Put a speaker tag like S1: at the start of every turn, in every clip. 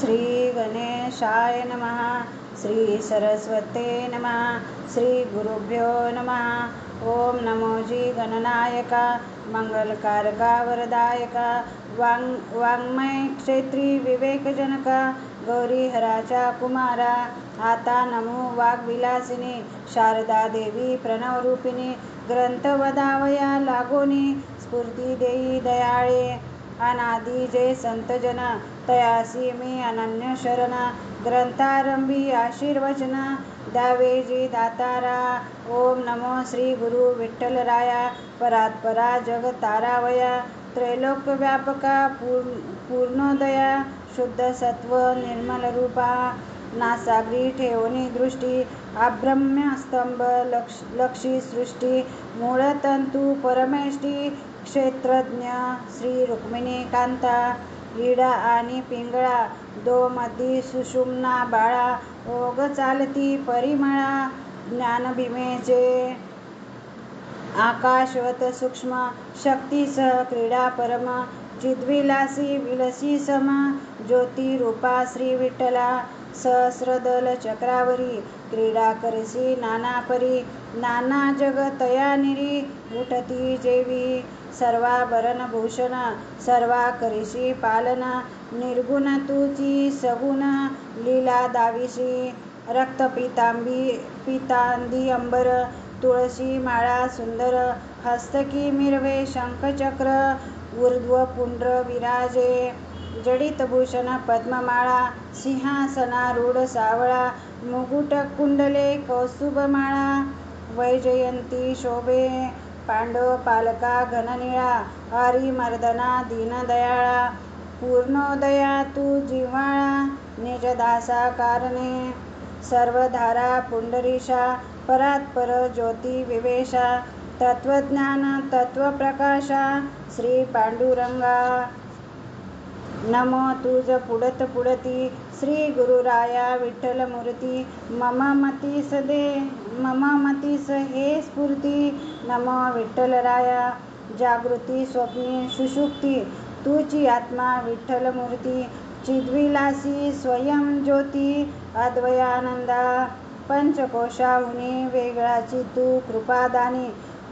S1: श्री गणेशाय नमः. श्री सरस्वते नमः. श्री गुरुभ्यो नमः. ओम नमोजी गणनायका मंगलकारका वरदायका वाङ्मय क्षेत्री विवेकजनका गौरीहराच्या कुमारा आता नमो वाग्विलासिनी शारदा देवी प्रणवरूपिणी ग्रंथ वदावया लागोनी स्फूर्ती देई दयाळे अनादि जे संतजन तयासी मी अनन्य शरण ग्रंथारंभी आशीर्वचन द्यावे जी दातारा. ओम नमो श्री गुरु विठ्ठलराया परात्परा जग तारावया त्रैलोक्य व्यापका पूर्णोदया शुद्ध सत्व निर्मल रूपा नासाग्री ठेवणी दृष्टी अभ्रम्य स्तंभ लक्षी सृष्टी मूळतंतू परमेष्टी क्षेत्रज्ञ श्री रुक्मिणी कांता इडा आणि पिंगळा दो मधी सुषुम्ना बाळा ओघ चालती परिमळा ज्ञानभीमेचे आकाशवत सूक्ष्म शक्तीसह क्रीडा परम चिद्विलासी विलसी सम ज्योती रूपा श्री विठ्ठला सहस्रदल चक्रावरी क्रीडा करसी नाना परी नाना जग तया निरी उठती जेवी सर्वाभरण भूषण सर्वा करिशी पालना निर्गुण तुची सगुण लीला दाविशी रक्त पितांदी अंबर तुळशी माळा सुंदर हस्तकी मिरवे शंखचक्र ऊर्ध्व पुंड्र विराजे जडित भूषण पद्ममाळा सिंहासनारूढ सावळा मुकुट कुंडले कौस्तुभमाळा वैजयंती शोभे पांडव पालका घननिळा हरिमर्दना दीनदयाळा पूर्णोदया तू जिव्हाळा निजदासा कारणे सर्वधारा पुंडरीशा परात्पर ज्योती विवेशा तत्वज्ञान तत्वप्रकाशा श्री पांडुरंगा नमो तुझ पुढत पुढती श्री गुरुराया विठ्ठलमूर्ती मम मतीस हे स्फूर्ती नमो विठ्ठलराया जागृती स्वप्नी सुषुप्ती तुची आत्मा विठ्ठलमूर्ती चिद्विलासी स्वयं ज्योती अद्वयानंदा पंचकोशाहुनी वेगळाची तू कृपादानी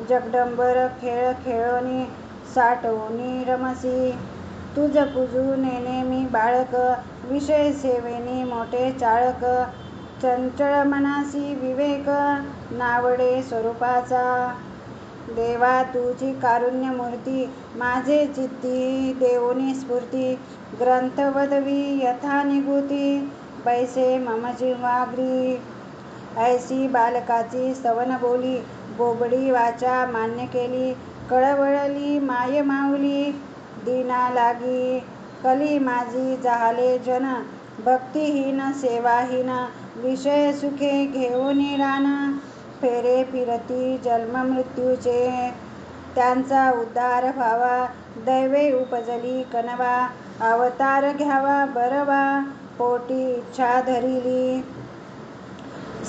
S1: जगदंबर खेळ खेळोनी साठवूनी रमसी तुझ पूजू नेने मी बाळक विषय सेवेनी मोठे चाळक चंचळ मनासी विवेक नावडे स्वरूपाचा देवा तुझी कारुण्यमूर्ती माझे चित्ती देवोनी स्फूर्ती ग्रंथ वदवी यथा निगुती बैसे मम जिव्हाग्री ऐसी बालकाची स्तवन बोली बोबडी वाचा मान्य केली कळवळली माय माऊली दीना लागी कली माझी जाहले जन भक्तिहीन सेवाहीन विषय सुखे घेऊनी रान फेरे फिरती जन्म मृत्यूचे त्यांचा उद्धार व्हावा दैवे उपजली कनवा अवतार घ्यावा बरवा पोटी इच्छा धरिली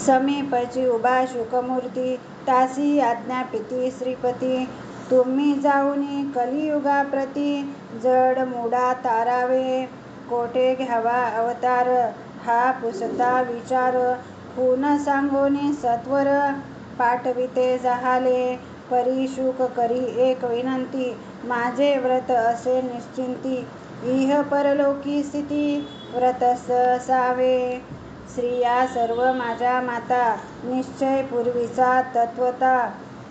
S1: समीपची उभा शुकमूर्ती तासी आज्ञापिती श्रीपती तुम्ही जाऊनी कलियुगाप्रती जड मुडा तारावे कोठे घ्यावा अवतार हा पुसता विचार खून सांगोनी सत्वर पाठविते जहाले परिशुक करी एक विनंती माझे व्रत असे निश्चिंती इह परलोकी स्थिती व्रतस्थ असावे स्त्रिया सर्व माझ्या माता निश्चय पूर्वीचा तत्वता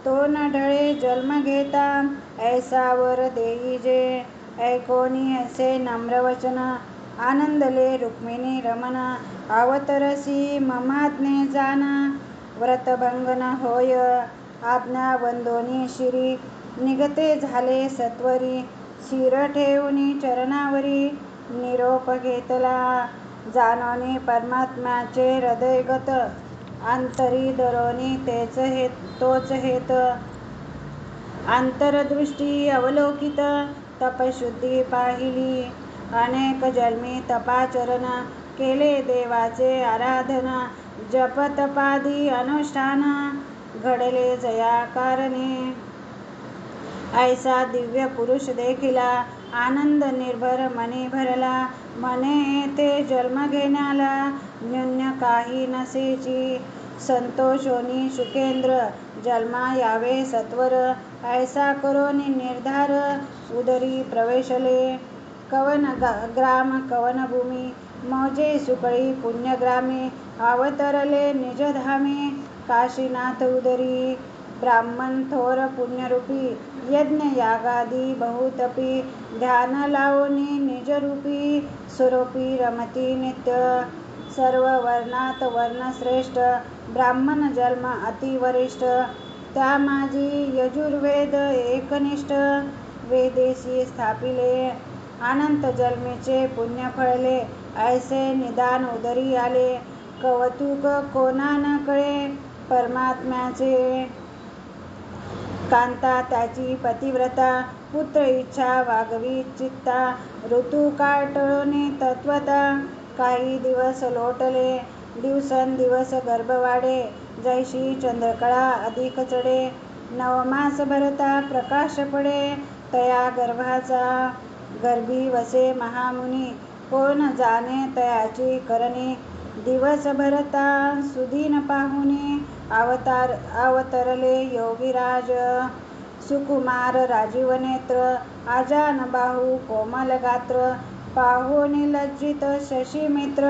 S1: तो न ढळे जन्म घेता ऐसावर देई जे ऐकोनी असे नम्रवचन आनंदले रुक्मिणी रमण अवतरसी ममाज्ञे जाण व्रतभंगन होय आज्ञा वंदोनी शिरी निगते झाले सत्वरी शिर ठेवूनी चरणावरी निरोप घेतला जानोनी परमात्म्याचे हृदयगत अंतरी दरोनी तोच हेत अंतरदृष्टी अवलोकित तपशुद्धी पाहिली अनेक जन्मी तपाचरण केले देवाचे आराधन जप तपादी अनुष्ठान घडले जया कारणे ऐसा दिव्य पुरुष देखिला आनंद निर्भर मनी भरला म्हणे येथे जन्म घेण्याला न्यून काही नसेची. संतोषोनी शुकेंद्र जन्मा यावे सत्वर, ऐसा करोनी निर्धार उदरी प्रवेशले. कवन ग्राम कवन भूमी मौजे सुकळी पुण्यग्रामे, अवतरले निजधामे काशीनाथ उदरी. ब्राह्मण थोर पुण्यरूपी यज्ञ यागादी बहुतपी, ध्यान लावोनी निजरूपी स्वरूपी रमती नित्य. सर्व वर्णात वर्णश्रेष्ठ ब्राह्मण जन्म अतिवरिष्ठ, त्या माझी यजुर्वेद एकनिष्ठ. वेदेसी स्थापिले अनंत जन्मीचे पुण्य फळले, ऐसे निदान उदरी आले. कौतुक कोणा न कळे परमात्म्याचे, कांता त्याची पतिव्रता. पुत्र इच्छा वागवी चित्ता, ऋतू काळ टळोनी तत्वता. काही दिवस लोटले दिवसेंदिवस गर्भ वाढे, जैशी चंद्रकळा अधिक चढे. नवमास भरता प्रकाश पडे, तया गर्भाचा. गर्भी वसे महामुनी, कोण जाणे तयाची करणी. दिवस भरता सुदीन पाहुनी, अवतरले योगीराज. सुकुमार राजीव नेत्र, आजान बाहू कोमल गात्र. पाहुनी लज्जित शशी मित्र,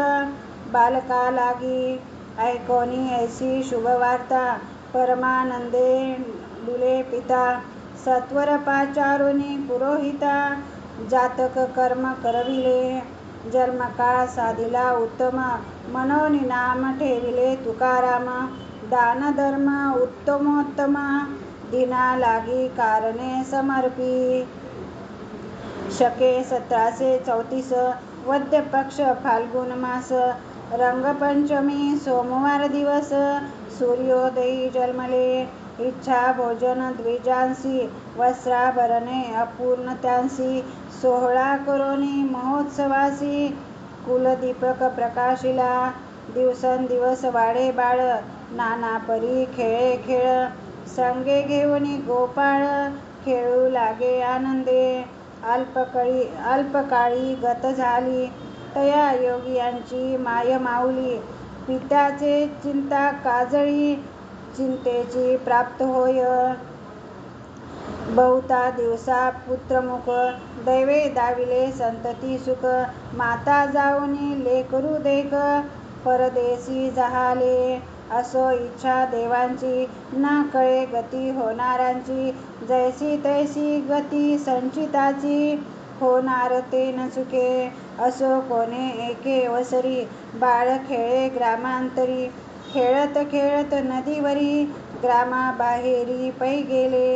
S1: बालका लागी. ऐकोनी ऐसी शुभवार्ता, परमानंदे डुले पिता. सत्वर पाचारुनी पुरोहिता, जातक कर्म करविले. जन्मकाळ साधिला उत्तम, मनोनी नाम ठेविले तुकाराम. दान धर्म उत्तमोत्तम, दिना लागी कारणे समर्पी. शके 1734 वद्य पक्ष फाल्गुन मास, रंगपंचमी सोमवार दिवस. सूर्योदयी जन्मले, इच्छा भोजन द्विजांसी. वस्त्राभरणे अपूर्ण त्यांसी, सोहळा करोनी महोत्सवासी. कुलदीपक प्रकाशिला, दिवसेंदिवस वाढे बाळ. नाना परी खेळे खेळ, संगे घेऊनी गोपाळ. खेळू लागे आनंदे, अल्पकाळी गत झाली. तया योगियांची माय माऊली, पित्याचे चिंता काजळी. चिंतेची प्राप्त होय, बहुता दिवसा पुत्रमुख. दैवे दाविले संतती सुख, माता जाऊनी लेकरू देख. परदेशी जाहाले, असो इच्छा देवांची. न कळे गती होणारांची, जैसी तैसी गती संचिताची. होणार ते न चुके, असो कोणे एके अवसरी. बाळ खेळे ग्रामांतरी, खेळत खेळत नदीवरी. ग्रामाबाहेरी पै गेले,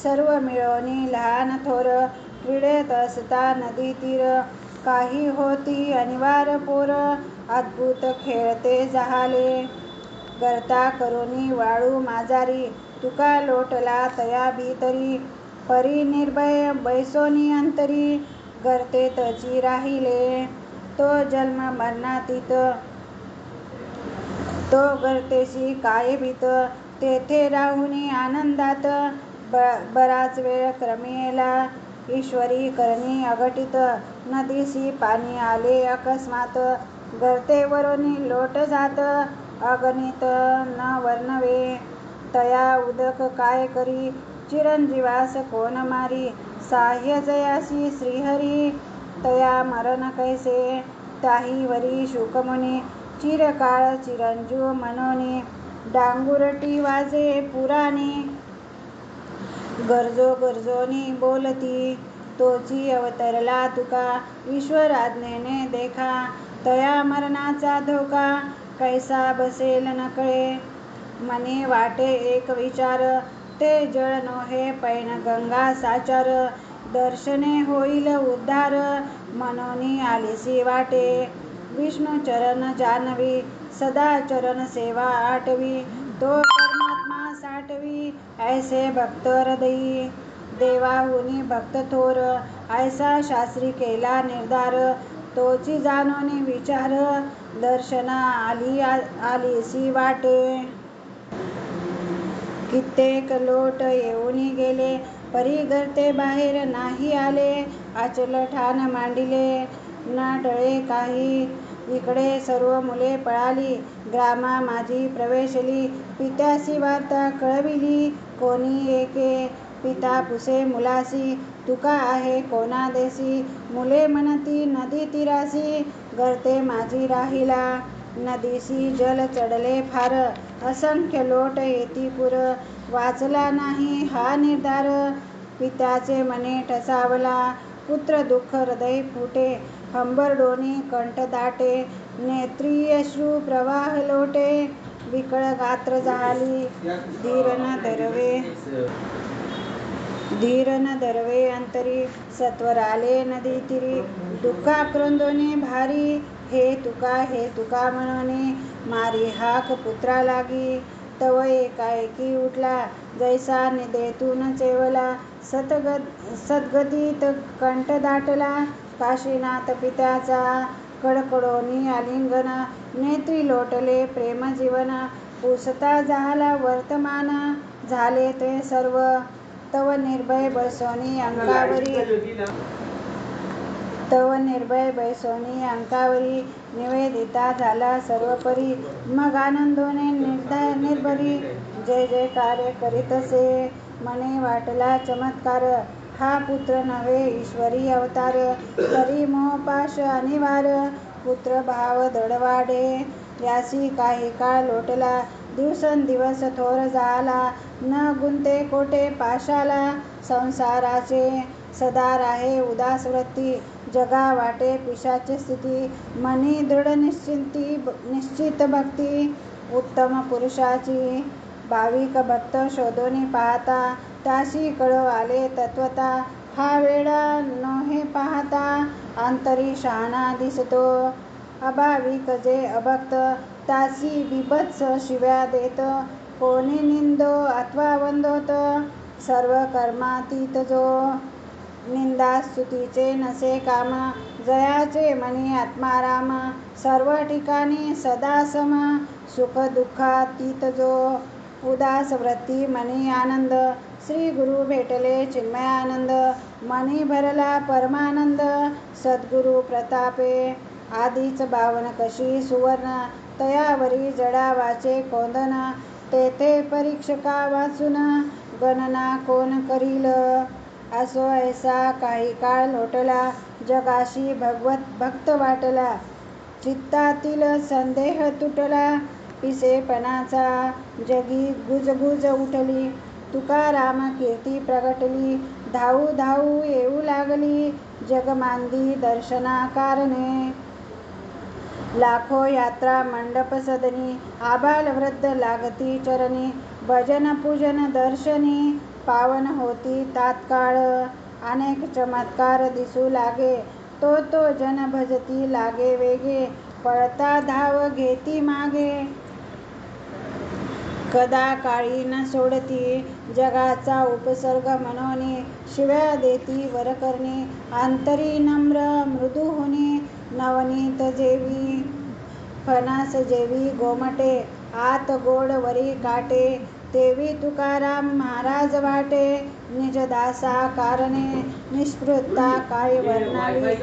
S1: सर्व मिळोनी लहान थोर. क्रीडत असता नदी तीर, काही होती अनिवार्य पोर. अद्भुत खेळते जाहाले, गर्ता करोनी वाळू माजारी. तुका लोटला तया भीतरी, परी निर्भय बैसोनी अंतरी. गर्तेतची राहिले, तो जन्म मरणातीत. तो गर्तेशी काय भीत, तेथे राहुनी आनंदात. बराच वेळ क्रमेला, ईश्वरी करणी अघटित. नदीसी पाणी आले अकस्मात, गर्तेवरुनी लोट जात. अगणित न वर्णवे, तया उदक काय करी. चिरंजीवास कोण मारी, साह्य जयासी श्रीहरी. तया मरण कैसे, त्याही वरी शुकमुनी. चिरकाळ चिरंजीव मनोनी, डांगुरटी वाजे पुराणी. गरजो गरजोनी बोलती, तोची अवतरला तुका. ईश्वराज्ञेने देखा, तया मरणाचा धोका. कैसा बसेल न कळे, मनी वाटे एक विचार. ते जळ नोहे पैनगंगा साचार, दर्शने होईल उद्धार. मनोनी आलीसी वाटे, विष्णू चरण जानवी. सदा चरण सेवा आठवी, तो परमात्मा साठवी. ऐसे भक्त हृदयी, देवाहुनी भक्त थोर. ऐसा शास्त्री केला निर्धार, तोची जाणोनी विचार. दर्शना आलीसी वाटे, कित्येक लोट येऊनी गेले. परी गर्ते बाहेर नाही आले, अचल ठाण मांडिले. न टळे काही. इकडे सर्व मुले पळाली, ग्रामा माझी प्रवेशली. पित्यासी वार्ता कळविली, कोणी एके. पिता पुसे मुलासी, तुका आहे कोणा देसी. मुले म्हणती नदी तीरासी, गर्ते माझी राहिला. नदीसी जल चढले फार, असंख्य लोट येती पूर. वाचला नाही हा निर्धार, पित्याचे मने ठसावला. पुत्र दुःख हृदय फुटे, हंबरडोनी कंठ दाटे. नेत्री अश्रू प्रवाह लोटे, विकळ गात्र झाली. धीर न धरवे अंतरी, सत्वर आले नदी तीरी. दुःखाक्रंदोने भारी, हे तुका म्हणोनी. मारी हाक पुत्रा लागी, तव एकाएकी उठला. जैसा निदेतून चेवला, सद्गतीत कंठ दाटला. काशीनाथ पित्याचा, कडकडोनी आलिंगन. नेत्री लोटले प्रेम जीवन, पुसता झाला वर्तमान. झाले ते सर्व, तव निर्भय बैसोनी अंकावरी. निवेदिता झाला सर्वपरी, मग आनंदोने निर्भरी. जय जयकार करीतसे, मने वाटला चमत्कार. हा पुत्र नव्हे ईश्वरी अवतार, तरी मोहपाश अनिवार. पुत्र भाव दृढ वाढे, यासी काही काळ लोटला. दिवसेंदिवस थोर झाला, न गुंते कोठे पाशाला. संसाराचे सदा राहे उदास वृत्ती, जगा वाटे पिशाच स्थिती. मनी दृढ निश्चित भक्ती, उत्तम पुरुषाची. भाविक भक्त शोधून पाहता, त्यासी कळो आले तत्वता. हा वेडा नोहे पाहता, अंतरी शहाणा दिसतो. अभाविक जे अभक्त, त्यासी बिभत्स शिव्या देत. कोणी निंदो अथवा वंदोत, सर्व कर्मातीत जो. निंदास्तुतीचे नसे काम, जयाचे मनी आत्माराम. सर्व ठिकाणी सदा सम, सुख दुःखातीत जो. उदास वृत्ती मनी आनंद, श्री गुरु भेटले चिन्मयानंद. मनी भरला परमानंद, सद्गुरु प्रतापे. आधीच बावन कशी सुवर्ण, तयावरी जडावाचे कोंदण. तेथे परीक्षका वाचून, गणना कोण करील. असो ऐसा काही काळ लोटला, जगाशी भगवत भक्त वाटला. चित्तातील संदेह तुटला, पिसेपणाचा जगी गुजगुज उठली. तुकाराम कीर्ती प्रगटली, धावू धावू येऊ लागली. जगमांदी दर्शना कारणे, लाखो यात्रा मंडप सदनी. आबाल वृद्ध लागती चरणी, भजन पूजन दर्शनी. पावन होती तात्काळ, अनेक चमत्कार दिसू लागे. तो जन भजती लागे वेगे, पळता धाव घेती मागे. कदा काळी न सोडती, जगाचा उपसर्ग मनोनी. शिव्या देती वरकरणी, अंतरी नम्र मृदू होनी. नवनीत जेवी फणस जेवी गोमटे, आत गोड वरी काटे. तेवी तुकाराम महाराज वाटे, निज दासा कारणे. निष्पृहता काळी वर्णावी,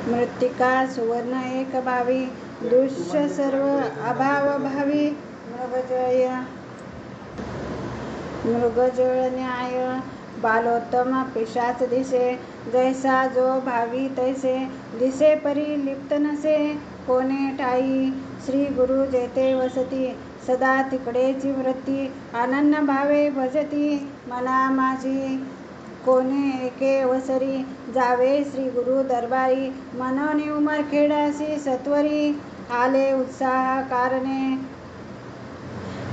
S1: मृत्तिका सुवर्ण एक भावी. दृश्य सर्व अभाव भावी, मृगजळ न्याय. बालोत्तम पिशाच दिसे, जैसा जो भावी तैसे. दिसे परी लिप्त नसे, कोणे ठाई. श्री गुरु जेथे वसती, सदा तिकडेची वृत्ती. अनन्य भावे भजती, मना माझी. कोणे एके अवसरी, जावे श्री गुरु दरबारी. मनोनी उमरखेडासी सत्वरी, आले उत्साह कारणे.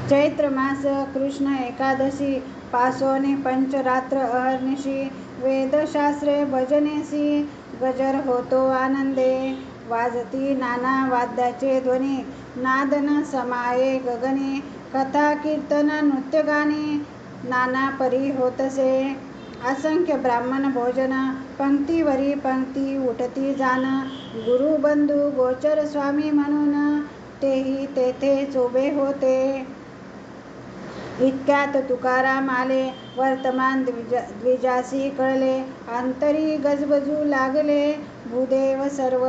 S1: चैत्र मास कृष्ण एकादशी, पासोनी पंचरात्र अहर्निशी. वेदशास्त्रे भजनेसी, गजर होतो आनंदे. वाजती नाना वाद्याचे ध्वनी, नादन समाये गगनी. कथा कीर्तन नृत्यगानी, नाना परी होतसे. असंख्य ब्राह्मण भोजन, पंक्तीवरी पंक्ती उठती जाण. गुरुबंधू गोचर स्वामी म्हणून, तेही तेथेच उभे होते. इतक्यात तुकाराम आले, वर्तमान द्विजासी कळले. अंतरी गजबजू लागले, भूदेव सर्व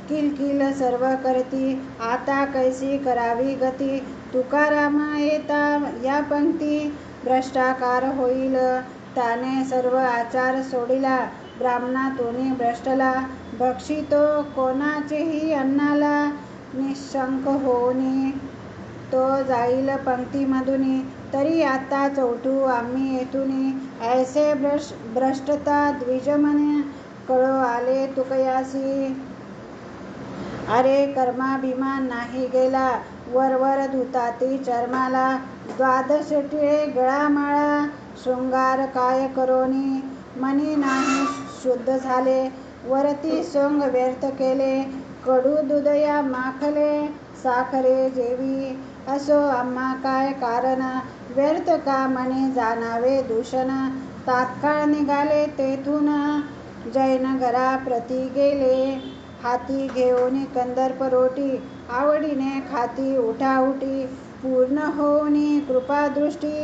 S1: किलकिल सर्व करती. आता कैसी करावी गती, तुकाराम येता या पंक्ती. भ्रष्टाकार होईल, त्याने सर्व आचार सोडिला. ब्राह्मणातून भ्रष्टला, भक्षितो कोणाचेही अन्नाला. निशंक होऊन तो जाईल पंक्तीमधून, तरी आता चौटू आम्ही येथून. ऐसे भ्रष्टता द्विजमन, कळो आले तुकयासी. अरे कर्माभिमान नाही गेला, वरवर धुताती चर्माला. द्वादश टिळे गळामाळा, शृंगार काय करोनी. मनी नाही शुद्ध झाले, वरती सोंग व्यर्थ केले. कडू दूध या माखले, साखरे जेवी. असो आम्हा काय कारण, व्यर्थ का मनी जाणावे दूषण. तात्काळ निघाले तेथून, जैन घरा प्रती गेले. हाती घेऊन कंदर्प रोटी, आवडीने खाती उठाउठी. पूर्ण होऊनी कृपादृष्टी,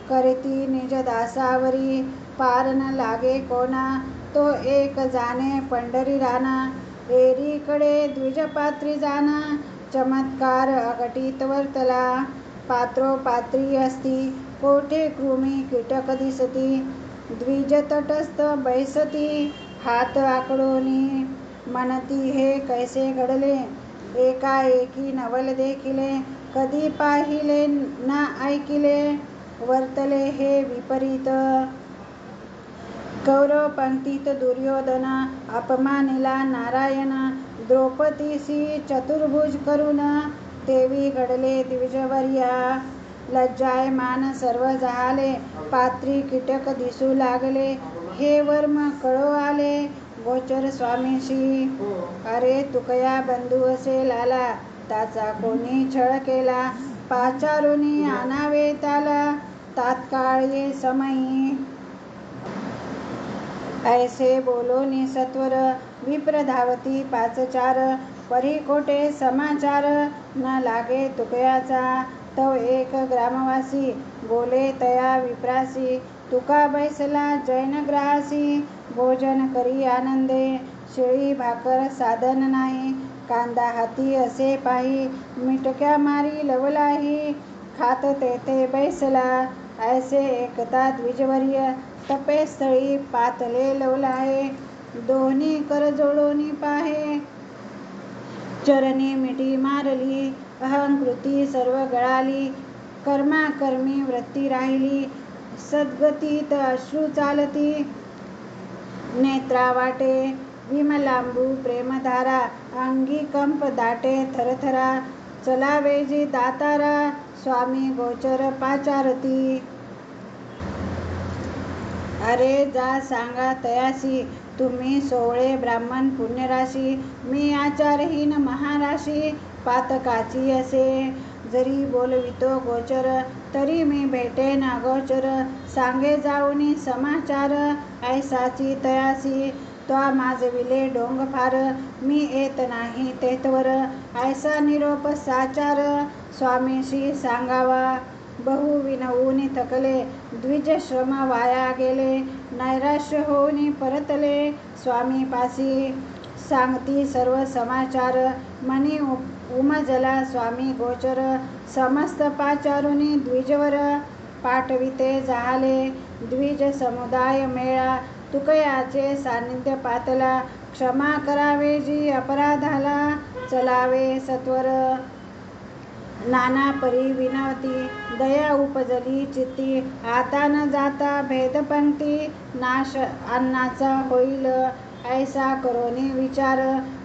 S1: करीती निज दासावरी. पार न लागे कोणा, तो एक जाणे पंढरी राना. एकीकडे द्विजपात्री जाना, चमत्कार अघटित वर्तला. पात्रोपात्री असती, कोठे कृमी कीटक दिसती. द्विज तटस्थ बैसती, हात आखडूनी. म्हणती हे कैसे घडले, एकाएकी नवल देखिले. कधी पाहिले ना ऐकिले, वर्तले हे विपरीत. कौरव पंक्तीत दुर्योधन, अपमानिला नारायण. द्रौपदीसी चतुर्भुज करून, तेवी घडले द्विजवर्या. लज्जायमान सर्व जाहले, पात्री कीटक दिसू लागले. हे वर्म कळो आले, गोचर स्वामीशी. अरे तुकया बंधू असेल आला, त्याचा कोणी छळ केला. पाचारूनी आणावे त्याला, तात्काळ ये समयी. ऐसे बोलोनी सत्वर, विप्र धावती पाचचार. परी कोठे समाचार, न लागे तुकयाचा. तव एक ग्रामवासी, बोले तया विप्रासी. तुका बैसला जैनग्रासी, भोजन करी आनंदे. शिळी भाकर साधन नाही, कांदा हाती असे पाही. मिटक्या मारी लवलाही, खात तेथे बैसला. ऐसे एकता द्विजवर्य, तपेस्थळी पातले लवलाहे. दोन्ही कर जोडून पाहे, चरणी मिठी मारली. अहंकृती सर्व गळाली, कर्माकर्मी वृत्ती राहिली. सद्गतीत अश्रू चालती, नेत्रावाटे विमलांबू प्रेमधारा. अंगी कंप दाटे थरथरा, चलावेजी दातारा. स्वामी गोचर पाचारती. अरे जा सांगा तयासी, तुम्ही सोवळे ब्राह्मण पुण्यराशी. मी आचारहीन महाराशी, पातकाची असे. जरी बोलवितो गोचर, तरी मी भेटेन अगोचर. सांगे जाऊनी समाचार, ऐसाची तयासी. त्वा माजविले डोंग फार, मी येत नाही तेथवर. ऐसा निरोप साचार, स्वामीशी सांगावा. बहु विनवून थकले, द्विज श्रम वाया गेले. नैराश्य होऊन परतले, स्वामीपासी. सांगती सर्व समाचार, मनी उमजला स्वामी गोचर. समस्त पाचारूनी द्विजवर, पाठविते जाहले. द्विज समुदाय मेळा, तुकयाचे सान्निध्य पातला. क्षमा करावे जी अपराधाला, चलावे सत्वर. नाना परी विनवती, दया उपजली चित्ती. आता न जाता भेदपंक्ती, नाश अन्नाचा होईल. ऐसा करोनी विचार,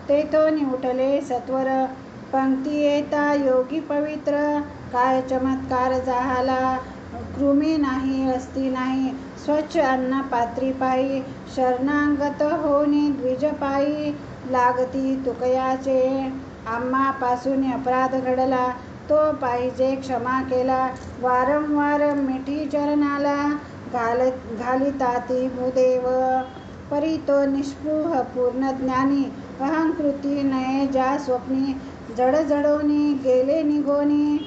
S1: तेथून उठले सत्वर. पंक्ती येता योगी पवित्र, काय चमत्कार झाला. कृमी नाही अस्ती नाही, स्वच्छ अन्न पात्री पायी. शरणागत होनी द्विज पायी, लागती तुकयाचे. आम्हापासून अपराध घडला, तो पाहिजे क्षमा केला. वारंवार मिठी चरणाला, घालिताती भूदेव. परी तो निस्पृह पूर्ण ज्ञानी, अहंकृती नये ज्या स्वप्नी. जडजडोनी गेले निघोनी,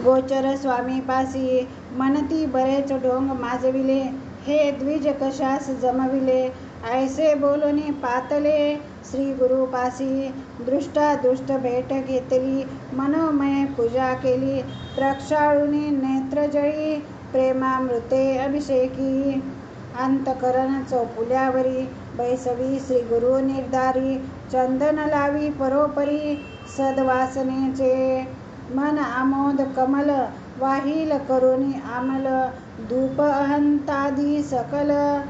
S1: गोचर स्वामीपासी म्हणती बरेच ढोंग माजविले, हे द्विज कशास जमविले. ऐसे बोलणे पातले श्री गुरुपासी, दृष्टादृष्ट भेट घेतली, मनोमय पूजा केली. प्रक्षाळुनी नेत्रजळी, प्रेमामृते अभिषेकी. अंतकरण चौफुल्यावरी, बैसवी श्री गुरु निर्धारी. चंदन लावी परोपरी, सद्वासनेचे मन आमोद कमल. वाहील करुणी आमल, धूप अहंतादी सकल.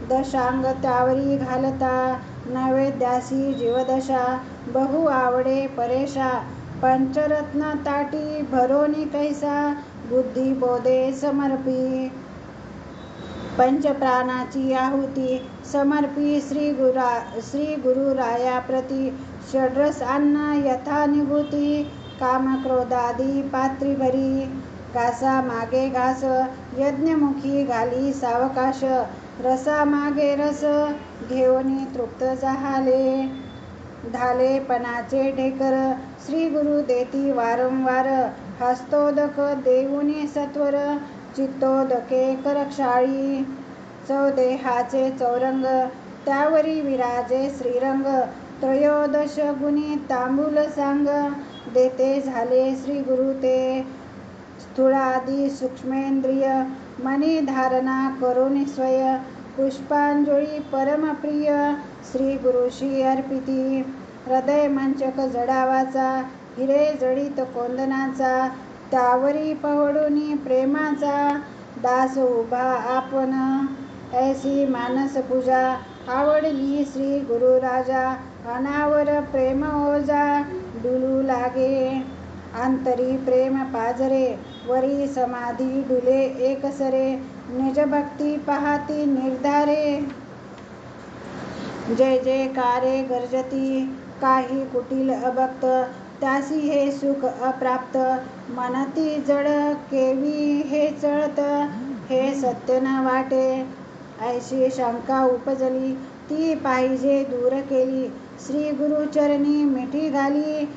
S1: दशांग त्यावरी घालता, नैवेद्यासी जीवदशा. बहु आवडे परेशा, पंचरत्न ताटी भरोनी कैसा. बुद्धी बोधे समर्पी, पंचप्राणाची आहुती समर्पी. श्री गुरुरायाप्रती, षड्रस अन्न यथा निभूती. कामक्रोधादी पात्री भरी, घासा मागे घास. यज्ञमुखी घाली सावकाश, रसा मागे रस. घेऊनी तृप्त झाले पणाचे ढेकर. श्री गुरु देती वारंवार, हस्तोदक देऊनी सत्वर. चित्तोदके करक्षाळी, चौदेहाचे चौरंग. त्यावरी विराजे श्रीरंग, त्रयोदश गुणी तांबूल सांग. देते झाले श्री गुरु ते, स्थूळादी सूक्ष्मेंद्रिय. मणी धारणा करुणी स्वय, पुष्पांजळी परमप्रिय. श्री गुरुशी अर्पिती, हृदय मंचक जडावाचा. हिरे जडित कोंदणाचा, त्यावरी पवडुनी प्रेमाचा. दास उभा आपण, ऐसी मानस पूजा. आवडली श्री गुरुराजा, अनावर प्रेम ओजा. डुलू लागे अंतरी प्रेम पाजरे, वरी समाधी डुले एकसरे. निज भक्ती पाहती निर्धारे, जय जयकारे गर्जती. काही कुटील अभक्त, त्यासी हे सुख अप्राप्त. म्हणती जड केवी हे चळत, हे सत्य न वाटे. ऐशी शंका उपजली, ती पाहिजे दूर केली. श्री गुरुचरणी मिठी घाली,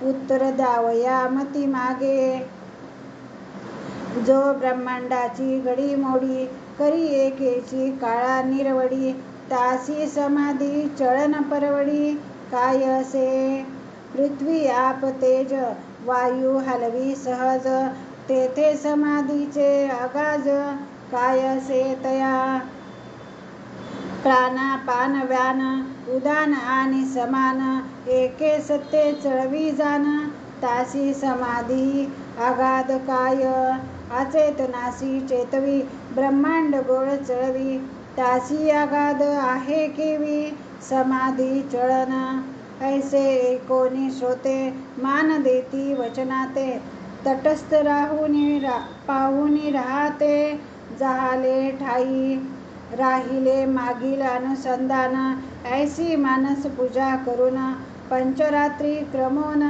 S1: उत्तर द्यावया मती मागे. जो ब्रह्मांडाची घडीमोडी, करी एकेची काळा निरवडी. त्यासी समाधी चळन परवडी. काय असे पृथ्वी आप तेज, वायू हलवी सहज. तेथे समाधीचे अगाज, काय असे तया. प्राणापान व्यान, उदान आणि समान. एके सत्य चळवी जाण, तासी समाधी अगाध काय. अचेतनासी चेतवी, ब्रह्मांड गोळ चळवी. त्यासी अगाध आहे केवी, समाधी चळन. ऐसे एकोणी श्रोते, मान देती वचनाते. तटस्थ पाहुनी राहते, जाहले ठाई. राहिले मागील अनुसंधान, ऐसी मानस पूजा करून. पंचरात्री क्रमोन,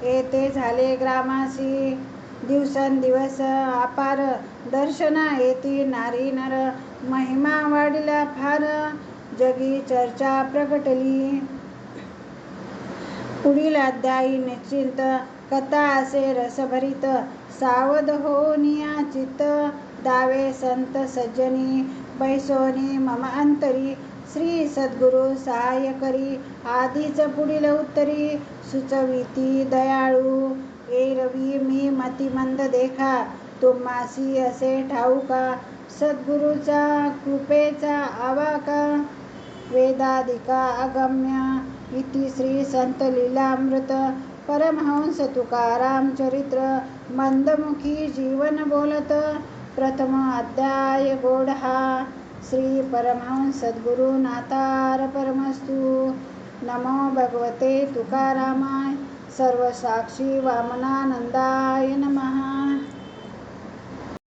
S1: येते झाले ग्रामासी. दिवसेंदिवस अपार, दर्शन येती नारी नर. महिमा वाढला फार, जगी चर्चा प्रगटली. पुढील अध्यायी निश्चिंत, कथा असे रसभरित. सावध होनिया चित्त, दावे संत सज्जनी. बैसोनी मम अंतरी, श्री सद्गुरु सहाय्य करी. आधीच पुढील उत्तरी, सुचविती दयाळू. एरवी मी मतिमंद देखा, तुम्हासी असे ठाऊका. सद्गुरूचा कृपेचा आवाका, वेदाधिका अगम्य. इति श्री संत लीलामृत, परमहंस तुकाराम चरित्र. मंदमुखी जीवन बोलत, प्रथम अध्याय गोडहा. श्री परमहंस सद्गुरुनाथार परमस्तु. नमो भगवते तुकारामाय, सर्वसाक्षी वामनानंदाय नमः.